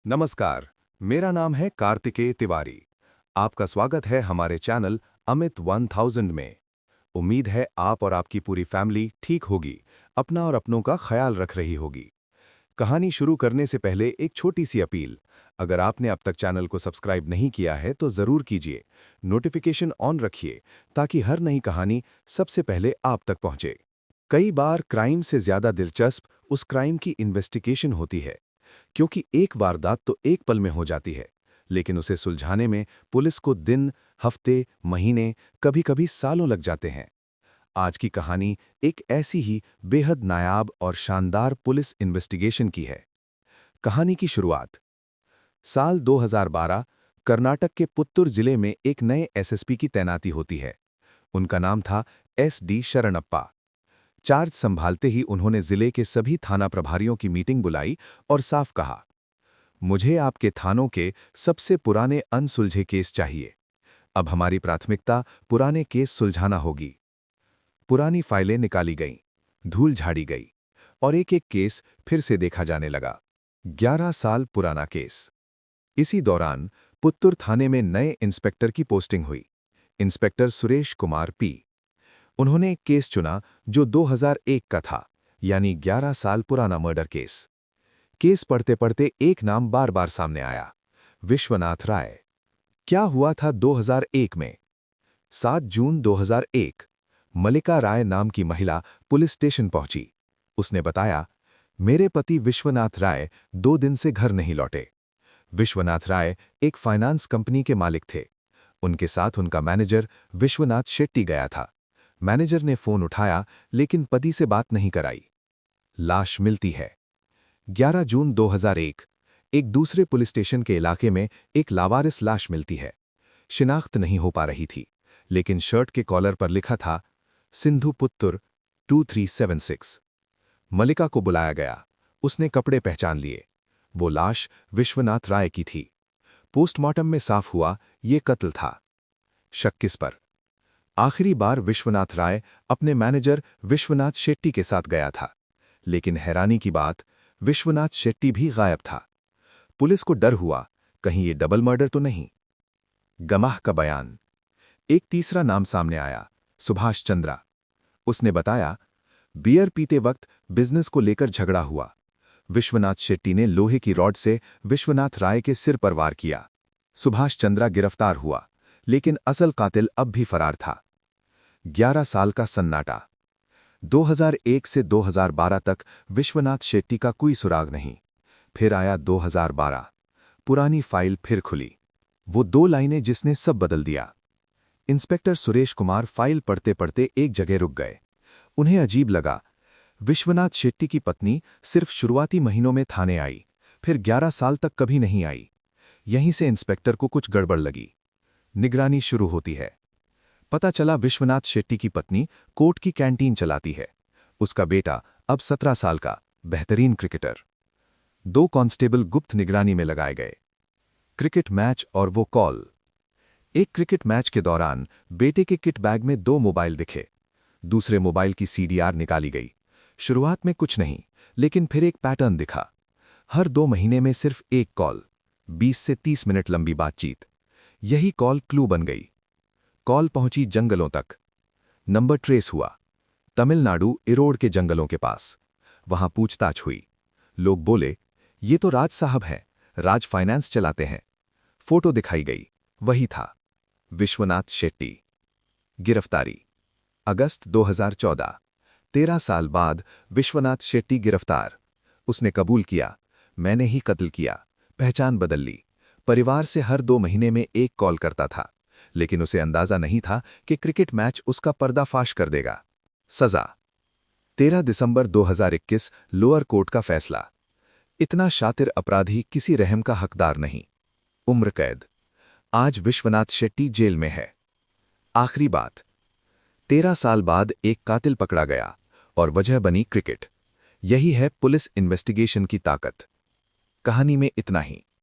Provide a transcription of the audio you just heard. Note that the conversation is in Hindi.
नमस्कार, मेरा नाम है कार्तिकेय तिवारी। आपका स्वागत है हमारे चैनल अमित 1000 में। उम्मीद है आप और आपकी पूरी फैमिली ठीक होगी, अपना और अपनों का ख्याल रख रही होगी। कहानी शुरू करने से पहले एक छोटी सी अपील। अगर आपने अब तक चैनल को सब्सक्राइब नहीं किया है तो ज़रूर कीजिए। नोटिफिकेशन ऑन रखिए ताकि हर नई कहानी सबसे पहले आप तक पहुंचे। कई बार क्राइम से ज़्यादा दिलचस्प उस क्राइम की इन्वेस्टिगेशन होती है, क्योंकि एक वारदात तो एक पल में हो जाती है, लेकिन उसे सुलझाने में पुलिस को दिन, हफ्ते, महीने, कभी-कभी सालों लग जाते हैं। आज की कहानी एक ऐसी ही बेहद नायाब और शानदार पुलिस इन्वेस्टिगेशन की है। कहानी की शुरुआत साल 2012 कर्नाटक के पुत्तूर जिले में एक नए एसएसपी की तैनाती होती है। उनका नाम था एस.डी. शरणप्पा। चार्ज संभालते ही उन्होंने जिले के सभी थाना प्रभारियों की मीटिंग बुलाई और साफ कहा, मुझे आपके थानों के सबसे पुराने अनसुलझे केस चाहिए। अब हमारी प्राथमिकता पुराने केस सुलझाना होगी। पुरानी फाइलें निकाली गईं, धूल झाड़ी गई और एक-एक केस फिर से देखा जाने लगा। 11 साल पुराना केस। इसी दौरान पुत्तूर थाने में नए इंस्पेक्टर की पोस्टिंग हुई, इंस्पेक्टर सुरेश कुमार पी। उन्होंने एक केस चुना जो 2001 का था, यानी 11 साल पुराना मर्डर केस। केस पढ़ते पढ़ते एक नाम बार बार सामने आया, विश्वनाथ राय। क्या हुआ था 2001 में? 7 जून 2001 मल्लिका राय नाम की महिला पुलिस स्टेशन पहुंची। उसने बताया, मेरे पति विश्वनाथ राय 2 दिन से घर नहीं लौटे। विश्वनाथ राय एक फाइनेंस कंपनी के मालिक थे। उनके साथ उनका मैनेजर विश्वनाथ शेट्टी गया था। मैनेजर ने फोन उठाया लेकिन पति से बात नहीं कराई। लाश मिलती है 11 जून 2001। एक दूसरे पुलिस स्टेशन के इलाके में एक लावारिस लाश मिलती है। शिनाख्त नहीं हो पा रही थी, लेकिन शर्ट के कॉलर पर लिखा था सिंधु पुत्तूर 2376। मल्लिका को बुलाया गया। उसने कपड़े पहचान लिए। वो लाश विश्वनाथ राय की थी। पोस्टमार्टम में साफ हुआ ये कत्ल था। शक किस पर? आखिरी बार विश्वनाथ राय अपने मैनेजर विश्वनाथ शेट्टी के साथ गया था, लेकिन हैरानी की बात, विश्वनाथ शेट्टी भी गायब था। पुलिस को डर हुआ, कहीं ये डबल मर्डर तो नहीं। गवाह का बयान। एक तीसरा नाम सामने आया, सुभाष चंद्रा। उसने बताया, बियर पीते वक्त बिजनेस को लेकर झगड़ा हुआ। विश्वनाथ शेट्टी ने लोहे की रॉड से विश्वनाथ राय के सिर पर वार किया। सुभाष चंद्रा गिरफ्तार हुआ, लेकिन असल कातिल अब भी फरार था। 11 साल का सन्नाटा। 2001 से 2012 तक विश्वनाथ शेट्टी का कोई सुराग नहीं। फिर आया 2012। पुरानी फाइल फिर खुली। वो 2 लाइनें जिसने सब बदल दिया। इंस्पेक्टर सुरेश कुमार फाइल पढ़ते पढ़ते एक जगह रुक गए। उन्हें अजीब लगा। विश्वनाथ शेट्टी की पत्नी सिर्फ शुरुआती महीनों में थाने आई, फिर 11 साल तक कभी नहीं आई। यहीं से इंस्पेक्टर को कुछ गड़बड़ लगी। निगरानी शुरू होती है। पता चला विश्वनाथ शेट्टी की पत्नी कोर्ट की कैंटीन चलाती है। उसका बेटा अब 17 साल का बेहतरीन क्रिकेटर। 2 कांस्टेबल गुप्त निगरानी में लगाए गए। क्रिकेट मैच और वो कॉल। एक क्रिकेट मैच के दौरान बेटे के किट बैग में 2 मोबाइल दिखे। दूसरे मोबाइल की सीडीआर निकाली गई। शुरुआत में कुछ नहीं, लेकिन फिर एक पैटर्न दिखा। हर 2 महीने में सिर्फ एक कॉल, 20 से 30 मिनट लंबी बातचीत। यही कॉल क्लू बन गई। कॉल पहुंची जंगलों तक। नंबर ट्रेस हुआ, तमिलनाडु इरोड के जंगलों के पास। वहां पूछताछ हुई। लोग बोले, ये तो राज साहब हैं, राज फाइनेंस चलाते हैं। फोटो दिखाई गई, वही था विश्वनाथ शेट्टी। गिरफ्तारी अगस्त 2014। 13 साल बाद विश्वनाथ शेट्टी गिरफ्तार। उसने कबूल किया, मैंने ही कत्ल किया। पहचान बदल ली। परिवार से हर 2 महीने में एक कॉल करता था, लेकिन उसे अंदाजा नहीं था कि क्रिकेट मैच उसका पर्दाफाश कर देगा। सजा 13 दिसंबर 2021 लोअर कोर्ट का फैसला। इतना शातिर अपराधी किसी रहम का हकदार नहीं। उम्र कैद। आज विश्वनाथ शेट्टी जेल में है। आखिरी बात, 13 साल बाद एक कातिल पकड़ा गया और वजह बनी क्रिकेट। यही है पुलिस इन्वेस्टिगेशन की ताकत। कहानी में इतना ही।